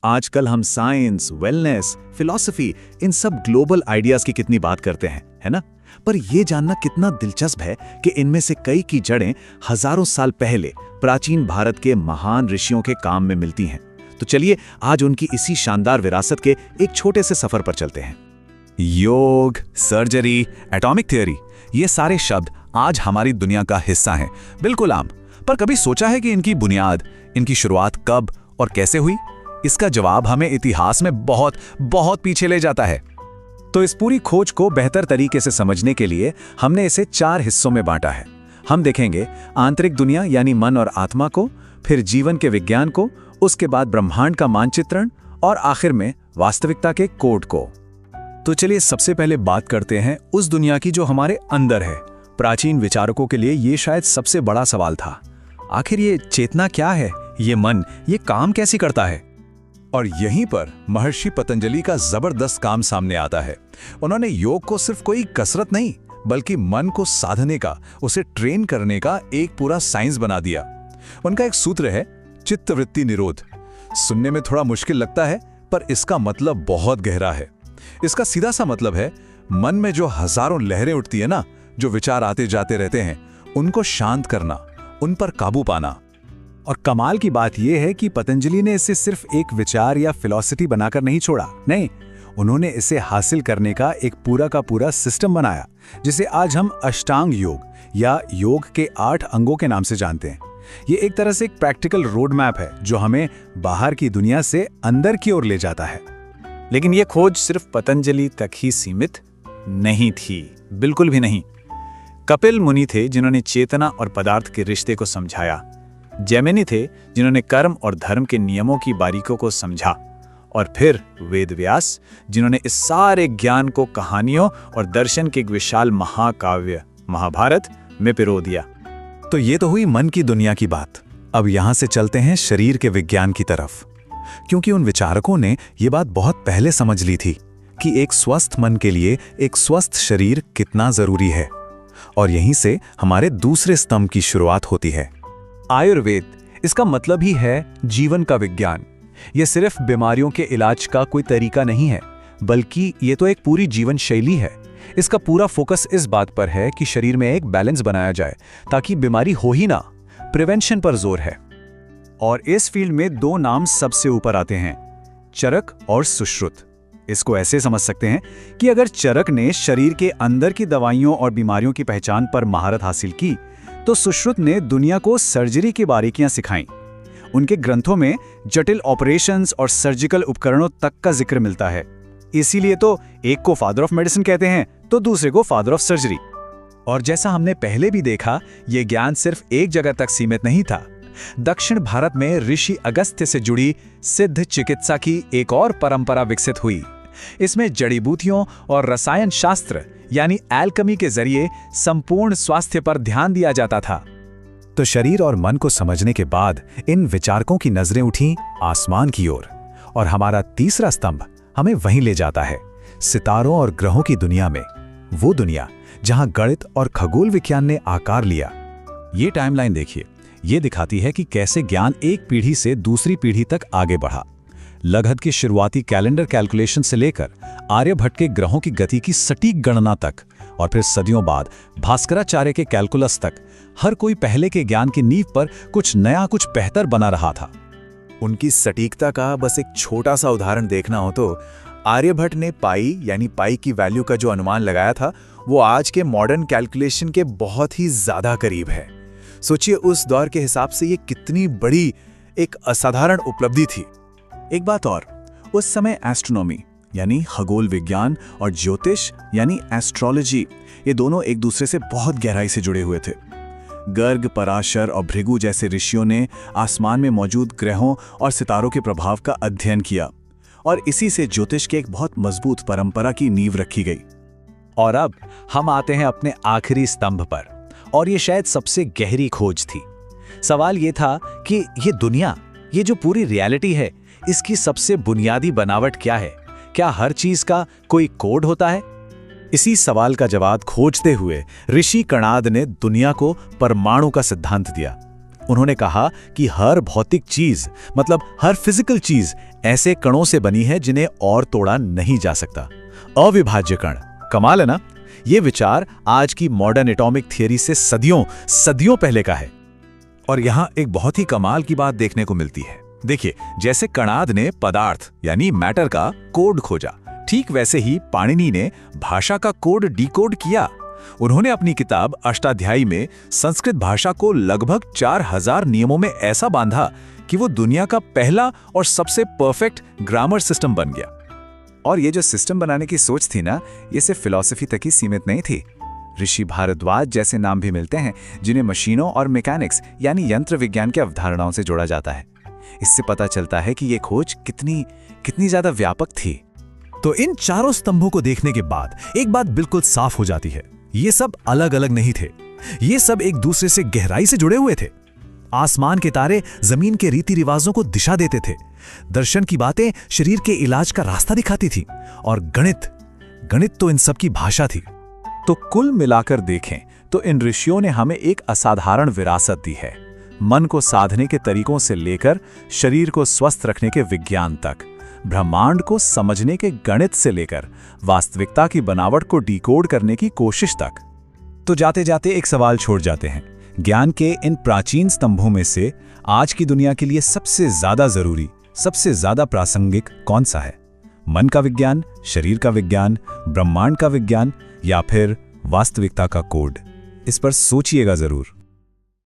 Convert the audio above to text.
आजकल हम science, wellness, philosophy, इन सब ग्लोबल आइडियाज की कितनी बात करते हैं, है ना? पर यह जानना कितना दिलचस्प है कि इनमें से कई की जड़ें हजारों साल पहले प्राचीन भारत के महान ऋषियों के काम में मिलती हैं। तो चलिए आज उनकी इसी शानदार विरासत के एक छोटे से सफर पर चलते हैं। योग, सर्जरी, एटॉमिक थ्योरी, ये सारे शब्द आज हमारी दुनिया का हिस्सा हैं, बिल्कुल आम। पर कभी सोचा है कि इनकी बुनियाद, इनकी शुरुआत कब और कैसे हुई? इसका जवाब हमें इतिहास में बहुत बहुत पीछे ले जाता है। तो इस पूरी खोज को बेहतर तरीके से समझने के लिए हमने इसे 4 हिस्सों में बांटा है। हम देखेंगे आंतरिक दुनिया यानी मन और आत्मा को, फिर जीवन के विज्ञान को, उसके बाद ब्रह्मांड का मानचित्रण और आखिर में वास्तविकता के कोड को। तो चलिए सबसे पहले बात करते हैं उस दुनिया की जो हमारे अंदर है। प्राचीन विचारकों के लिए ये शायद सबसे बड़ा सवाल था। आखिर ये चेतना क्या है? ये मन, ये काम कैसे करता है? और यहीं पर महर्षि पतंजलि का जबरदस्त काम सामने आता है। उन्होंने योग को सिर्फ कोई कसरत नहीं, बल्कि मन को साधने का, उसे ट्रेन करने का एक पूरा साइंस बना दिया। उनका एक सूत्र है चित्तवृत्ति निरोध। सुनने में थोड़ा मुश्किल लगता है, पर इसका मतलब बहुत गहरा है। इसका सीधा सा मतलब है मन में जो हजारों लहरें उठती है ना, जो विचार आते जाते रहते हैं, उनको शांत करना, उन पर काबू पाना। और कमाल की बात यह है कि पतंजलि ने इसे सिर्फ एक विचार या फिलॉसफी बनाकर नहीं छोड़ा। नहीं, उन्होंने इसे हासिल करने का एक पूरा का पूरा सिस्टम बनाया, जिसे आज हम अष्टांग योग या योग के 8 अंगों के नाम से जानते हैं। ये एक तरह से एक प्रैक्टिकल रोड मैप है जो हमें बाहर की दुनिया से अंदर की ओर ले जाता है। लेकिन यह खोज सिर्फ पतंजलि तक ही सीमित नहीं थी, बिल्कुल भी नहीं। कपिल मुनि थे जिन्होंने चेतना और पदार्थ के रिश्ते को समझाया। जैमिनी थे जिन्होंने कर्म और धर्म के नियमों की बारीकों को समझा। और फिर वेदव्यास जिन्होंने इस सारे ज्ञान को कहानियों और दर्शन के एक विशाल महाकाव्य महाभारत में पिरो दिया। तो ये तो हुई मन की दुनिया की बात। अब यहां से चलते हैं शरीर के विज्ञान की तरफ, क्योंकि उन विचारकों ने ये बात बहुत पहले समझ ली थी कि एक स्वस्थ मन के लिए एक स्वस्थ शरीर कितना जरूरी है। और यहीं से हमारे दूसरे स्तंभ की शुरुआत होती है, आयुर्वेद। इसका मतलब ही है जीवन का विज्ञान। यह सिर्फ बीमारियों के इलाज का कोई तरीका नहीं है, बल्कि यह तो एक पूरी जीवन शैली है। इसका पूरा फोकस इस बात पर है कि शरीर में एक बैलेंस बनाया जाए ताकि बीमारी हो ही ना। प्रिवेंशन पर जोर है। और इस फील्ड में 2 नाम सबसे ऊपर आते हैं, चरक और सुश्रुत। इसको ऐसे समझ सकते हैं कि अगर चरक ने शरीर के अंदर की दवाइयों और बीमारियों की पहचान पर महारत हासिल की, तो सुश्रुत ने दुनिया को सर्जरी की बारीकियां सिखाईं। उनके ग्रंथों में जटिल ऑपरेशंस और सर्जिकल उपकरणों तक का जिक्र मिलता है। इसीलिए तो एक को फादर ऑफ मेडिसिन कहते हैं तो दूसरे को फादर ऑफ सर्जरी। और जैसा हमने पहले भी देखा, यह ज्ञान सिर्फ एक जगह तक सीमित नहीं था। दक्षिण भारत में ऋषि अगस्त्य से जुड़ी सिद्ध चिकित्सा की एक और परंपरा विकसित हुई। इसमें जड़ी बूटियों और रसायन शास्त्र यानी एल्केमी के जरिए संपूर्ण स्वास्थ्य पर ध्यान दिया जाता था। तो शरीर और मन को समझने के बाद इन विचारकों की नजरें उठी आसमान की ओर। और हमारा तीसरा स्तंभ हमें वहीं ले जाता है, सितारों और ग्रहों की दुनिया में। वो दुनिया जहां गणित और खगोल विज्ञान ने आकार लिया। ये टाइमलाइन देखिए, ये दिखाती है कि कैसे ज्ञान एक पीढ़ी से दूसरी पीढ़ी तक आगे बढ़ा। लगभग की शुरुआती कैलेंडर कैलकुलेशन से लेकर आर्यभट्ट के ग्रहों की गति की सटीक गणना तक, और फिर सदियों बाद भास्कराचार्य के कैलकुलस तक, हर कोई पहले के ज्ञान की नींव पर कुछ नया, कुछ बेहतर बना रहा था। उनकी सटीकता का बस एक छोटा सा उदाहरण देखना हो तो आर्यभट्ट ने पाई यानी पाई की वैल्यू का जो अनुमान लगाया था, वो आज के मॉडर्न कैलकुलेशन के बहुत ही ज्यादा करीब है। सोचिए उस दौर के हिसाब से ये कितनी बड़ी एक असाधारण उपलब्धि थी। एक बात और, उस समय एस्ट्रोनॉमी यानी खगोल विज्ञान और ज्योतिष यानी एस्ट्रोलॉजी, ये दोनों एक दूसरे से बहुत गहराई से जुड़े हुए थे। गर्ग, पराशर और भृगु जैसे ऋषियों ने आसमान में मौजूद ग्रहों और सितारों के प्रभाव का अध्ययन किया, और इसी से ज्योतिष के एक बहुत मजबूत परंपरा की नींव रखी गई। और अब हम आते हैं अपने आखिरी स्तंभ पर, और ये शायद सबसे गहरी खोज थी। सवाल ये था कि ये दुनिया, ये जो पूरी रियलिटी है, इसकी सबसे बुनियादी बनावट क्या है? क्या हर चीज का कोई कोड होता है? इसी सवाल का जवाब खोजते हुए ऋषि कणाद ने दुनिया को परमाणु का सिद्धांत दिया। उन्होंने कहा कि हर भौतिक चीज, मतलब हर फिजिकल चीज ऐसे कणों से बनी है जिन्हें और तोड़ा नहीं जा सकता। अविभाज्य कण। कमाल है ना? ये विचार आज की मॉडर्न एटॉमिक थियरी से सदियों पहले का है। और यहां एक बहुत ही कमाल की बात देखने को मिलती है। देखिए, जैसे कणाद ने पदार्थ यानी मैटर का कोड खोजा, ठीक वैसे ही पाणिनि ने भाषा का कोड डिकोड किया। उन्होंने अपनी किताब अष्टाध्यायी में संस्कृत भाषा को लगभग 4000 नियमों में ऐसा बांधा कि वो दुनिया का पहला और सबसे परफेक्ट ग्रामर सिस्टम बन गया। और ये जो सिस्टम बनाने की सोच थी ना, ये सिर्फ फिलॉसफी तक ही सीमित नहीं थी। ऋषि भारद्वाज जैसे नाम भी मिलते हैं जिन्हें मशीनों और मैकेनिक्स यानी यंत्र विज्ञान की अवधारणाओं से जोड़ा जाता है। इससे पता चलता है कि ये खोज कितनी ज्यादा व्यापक थी। तो इन चारों स्तंभों को देखने के बाद एक बात बिल्कुल साफ हो जाती है, ये सब अलग अलग नहीं थे। ये सब एक दूसरे से गहराई से जुड़े हुए थे। आसमान के तारे जमीन के रीति रिवाजों को दिशा देते थे, दर्शन की बातें शरीर के इलाज का रास्ता दिखाती थी, और गणित तो इन सब की भाषा थी। तो कुल मिलाकर देखें तो इन ऋषियों ने हमें एक असाधारण विरासत दी है। मन को साधने के तरीकों से लेकर शरीर को स्वस्थ रखने के विज्ञान तक, ब्रह्मांड को समझने के गणित से लेकर वास्तविकता की बनावट को डिकोड करने की कोशिश तक। तो जाते जाते एक सवाल छोड़ जाते हैं, ज्ञान के इन प्राचीन स्तंभों में से आज की दुनिया के लिए सबसे ज्यादा जरूरी, सबसे ज्यादा प्रासंगिक कौन सा है? मन का विज्ञान, शरीर का विज्ञान, ब्रह्मांड का विज्ञान, या फिर वास्तविकता का कोड? इस पर सोचिएगा जरूर।